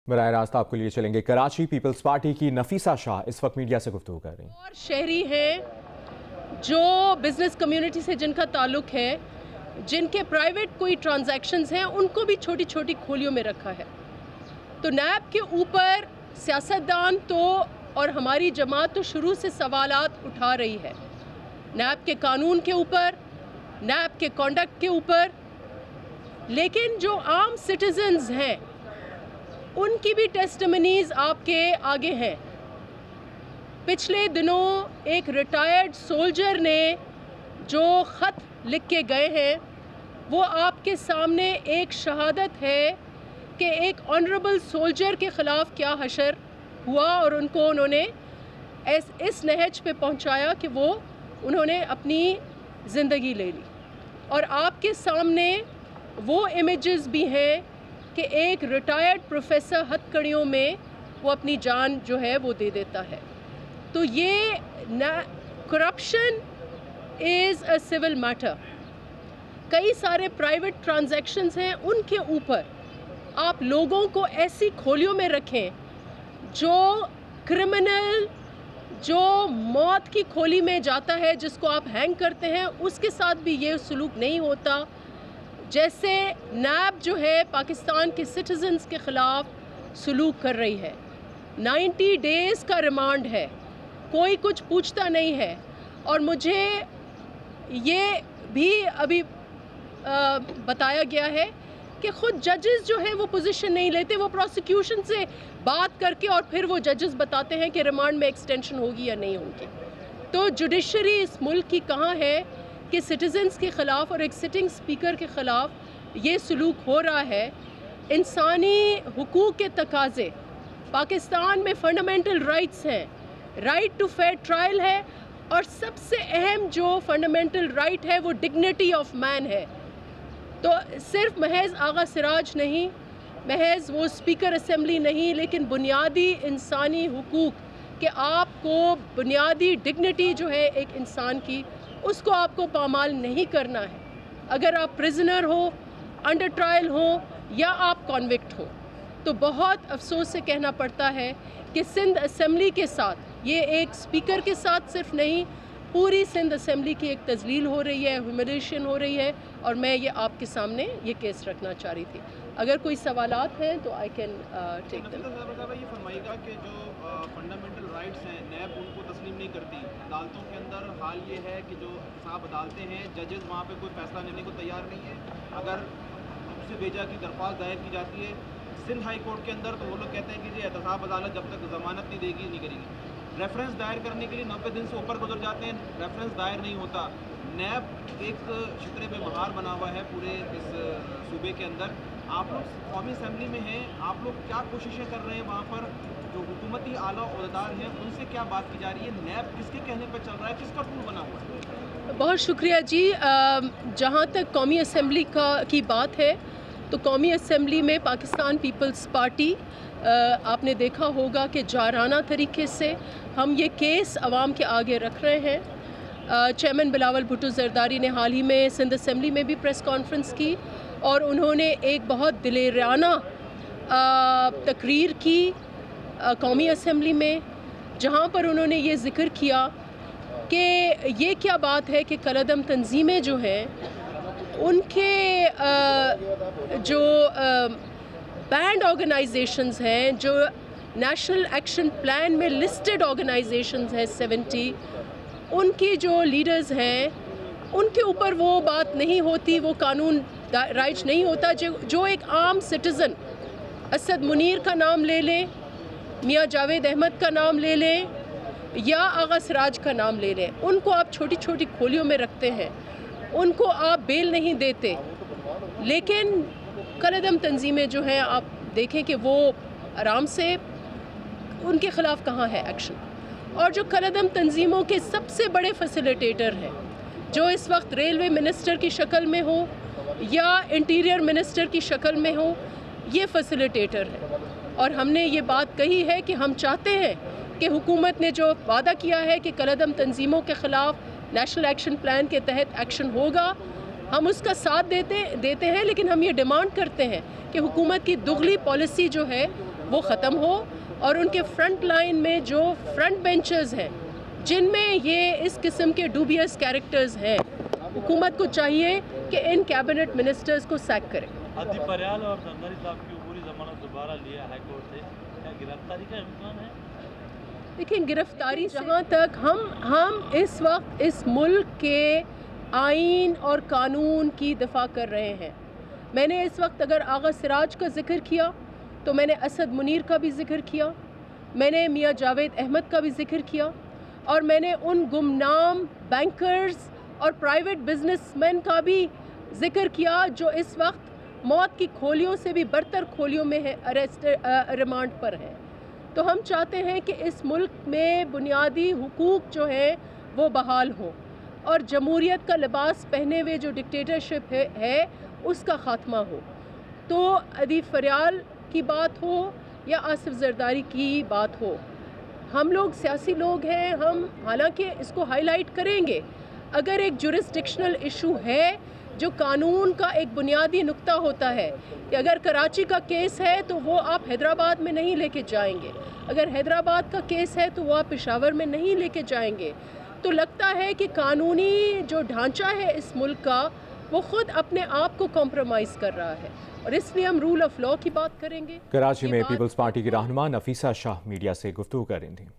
बराह रास्त आपको लिए चलेंगे। कराची पीपल्स पार्टी की नफीसा शाह इस वक्त मीडिया से गुफ्तगू कर रही हैं। और शहरी हैं जो बिजनेस कम्युनिटी से जिनका ताल्लुक है, जिनके प्राइवेट कोई ट्रांजैक्शंस हैं, उनको भी छोटी छोटी खोलियों में रखा है। तो नैब के ऊपर सियासतदान तो और हमारी जमात तो शुरू से सवालात उठा रही है, नैब के कानून के ऊपर, नैब के कॉन्डक्ट के ऊपर। लेकिन जो आम सिटीजन्स हैं उनकी भी टेस्टिमनीज आपके आगे हैं। पिछले दिनों एक रिटायर्ड सोल्जर ने जो ख़त लिख के गए हैं वो आपके सामने एक शहादत है कि एक ऑनरेबल सोल्जर के ख़िलाफ़ क्या हशर हुआ और उनको उन्होंने इस नहज पे पहुंचाया कि वो उन्होंने अपनी ज़िंदगी ले ली। और आपके सामने वो इमेजेस भी हैं कि एक रिटायर्ड प्रोफेसर हथकड़ियों में वो अपनी जान जो है वो दे देता है। तो ये corruption is a civil matter. कई सारे प्राइवेट ट्रांजैक्शंस हैं, उनके ऊपर आप लोगों को ऐसी खोलियों में रखें जो क्रिमिनल, जो मौत की खोली में जाता है, जिसको आप हैंग करते हैं, उसके साथ भी ये सलूक नहीं होता। जैसे नैब जो है पाकिस्तान के सिटीजन्स के ख़िलाफ़ सलूक कर रही है। 90 डेज़ का रिमांड है, कोई कुछ पूछता नहीं है। और मुझे ये भी अभी बताया गया है कि ख़ुद जजेस जो हैं वो पोजीशन नहीं लेते, वो प्रोसिक्यूशन से बात करके और फिर वो जजेस बताते हैं कि रिमांड में एक्सटेंशन होगी या नहीं होगी। तो जुडिशरी इस मुल्क की कहाँ है कि सिटीजन्स के ख़िलाफ़ और एक सिटिंग स्पीकर के ख़िलाफ़ ये सलूक हो रहा है। इंसानी हुकूक के तकाज़े, पाकिस्तान में फंडामेंटल राइट्स हैं, राइट टू फेयर ट्रायल है, और सबसे अहम जो फंडामेंटल राइट है वो डिग्निटी ऑफ मैन है। तो सिर्फ महज आगा सिराज नहीं, महज वो स्पीकर असेंबली नहीं, लेकिन बुनियादी इंसानी हुकूक कि आपको बुनियादी डिग्निटी जो है एक इंसान की, उसको आपको पामाल नहीं करना है। अगर आप प्रिजनर हो, अंडर ट्रायल हो या आप कॉन्विक्ट हो। तो बहुत अफसोस से कहना पड़ता है कि सिंध असेंबली के साथ, ये एक स्पीकर के साथ सिर्फ नहीं, पूरी सिंध असेंबली की एक तजलील हो रही है, ह्यूमिलिएशन हो रही है। और मैं ये आपके सामने ये केस रखना चाह रही थी। अगर कोई सवालात हैं तो आई कैन टेक देम। ये फरमाइएगा कि जो फंडामेंटल राइट्स हैं नैब उनको तस्लीम नहीं करती। अदालतों के अंदर हाल ये है कि जो साहब अदालतें हैं, जजेस वहाँ पे कोई फैसला लेने को तैयार नहीं है। अगर उससे बेजा की दरख्वास्त दायर की जाती है सिंध हाई कोर्ट के अंदर, तो वो लोग कहते हैं कि जी एहतसाब अदालत जब तक ज़मानत नहीं देगी नहीं करेगी। रेफरेंस दायर करने के लिए 90 दिन से ऊपर गुजर जाते हैं, रेफरेंस दायर नहीं होता। नैब एक शितरे पे बहार बना हुआ है पूरे इस सूबे के अंदर। आप लोग कौमी असम्बली में हैं, आप लोग क्या कोशिशें कर रहे हैं वहाँ पर? जो हुकूमती आला ओहदेदार हैं उनसे क्या बात की जा रही है? नैब किसके कहने पर चल रहा है, किसका टूल बना हुआ है? बहुत शुक्रिया जी। जहाँ तक कौमी असम्बली की बात है, तो कौमी असम्बली में पाकिस्तान पीपल्स पार्टी, आपने देखा होगा कि जाराना तरीके से हम ये केस आवाम के आगे रख रहे हैं। चेयरमैन बिलावल भुट्टो जरदारी ने हाल ही में सिंध असेंबली में भी प्रेस कॉन्फ्रेंस की और उन्होंने एक बहुत दिलेराना तकरीर की कौमी असम्बली में, जहाँ पर उन्होंने ये ज़िक्र किया कि ये क्या बात है कि कलअदम तंजीमें जो हैं उनके जो बैंड ऑर्गेनाइजेशंस हैं, जो नेशनल एक्शन प्लान में लिस्टेड ऑर्गेनाइजेशंस हैं 70, उनकी जो लीडर्स हैं उनके ऊपर वो बात नहीं होती, वो कानून राइज नहीं होता। जो एक आम सिटीज़न असद मुनीर का नाम ले लें, मियाँ जावेद अहमद का नाम ले लें या आगा सिराज का नाम ले लें, उनको आप छोटी छोटी खोलियों में रखते हैं, उनको आप बेल नहीं देते। लेकिन कलअदम तंजीमें जो हैं, आप देखें कि वो आराम से, उनके ख़िलाफ़ कहाँ है एक्शन। और जो कलअदम तंजीमों के सबसे बड़े फैसिलिटेटर हैं, जो इस वक्त रेलवे मिनिस्टर की शक्ल में हो या इंटीरियर मिनिस्टर की शक्ल में हो, ये फैसिलिटेटर है। और हमने ये बात कही है कि हम चाहते हैं कि हुकूमत ने जो वादा किया है कि कलअदम तंजीमों के ख़िलाफ़ नेशनल एक्शन प्लान के तहत एक्शन होगा, हम उसका साथ देते हैं। लेकिन हम ये डिमांड करते हैं कि हुकूमत की दुगली पॉलिसी जो है वो ख़त्म हो और उनके फ्रंट लाइन में जो फ्रंट बेंचर्स हैं जिनमें ये इस किस्म के डूबियस कैरेक्टर्स हैं, हुकूमत को चाहिए कि इन कैबिनेट मिनिस्टर्स को सैक करें। आदित्य पर्याल और जरदारी साहब की पूरी जमानत दोबारा लिया हाईकोर्ट से, क्या गिरफ्तारी का इम्कान है? देखिए, गिरफ्तारी जहाँ तक हम इस वक्त इस मुल्क के आइन और कानून की दफा कर रहे हैं। मैंने इस वक्त अगर आगा सिराज का जिक्र किया तो मैंने असद मुनीर का भी जिक्र किया, मैंने मियाँ जावेद अहमद का भी जिक्र किया और मैंने उन गुमनाम बैंकर्स और प्राइवेट बिजनेसमैन का भी जिक्र किया जो इस वक्त मौत की खोलियों से भी बरतर खोलियों में है, रिमांड पर है। तो हम चाहते हैं कि इस मुल्क में बुनियादी हुकूक जो है वो बहाल हो और जमहूरियत का लिबास पहने हुए जो डिक्टेटरशिप है उसका ख़ात्मा हो। तो आदित्य पर्याल की बात हो या आसिफ जरदारी की बात हो, हम लोग सियासी लोग हैं, हम हालांकि इसको हाईलाइट करेंगे। अगर एक जुरिस्डिक्शनल इशू है जो कानून का एक बुनियादी नुक्ता होता है कि अगर कराची का केस है तो वो आप हैदराबाद में नहीं लेके जाएंगे, अगर हैदराबाद का केस है तो वो आप पेशावर में नहीं लेके जाएंगे, तो लगता है कि कानूनी जो ढांचा है इस मुल्क का वो खुद अपने आप को कॉम्प्रोमाइज़ कर रहा है और इसलिए हम रूल ऑफ लॉ की बात करेंगे। कराची में पीपल्स पार्टी की रहनुमा नफीसा शाह मीडिया से गुफ्तगू कर रही थी।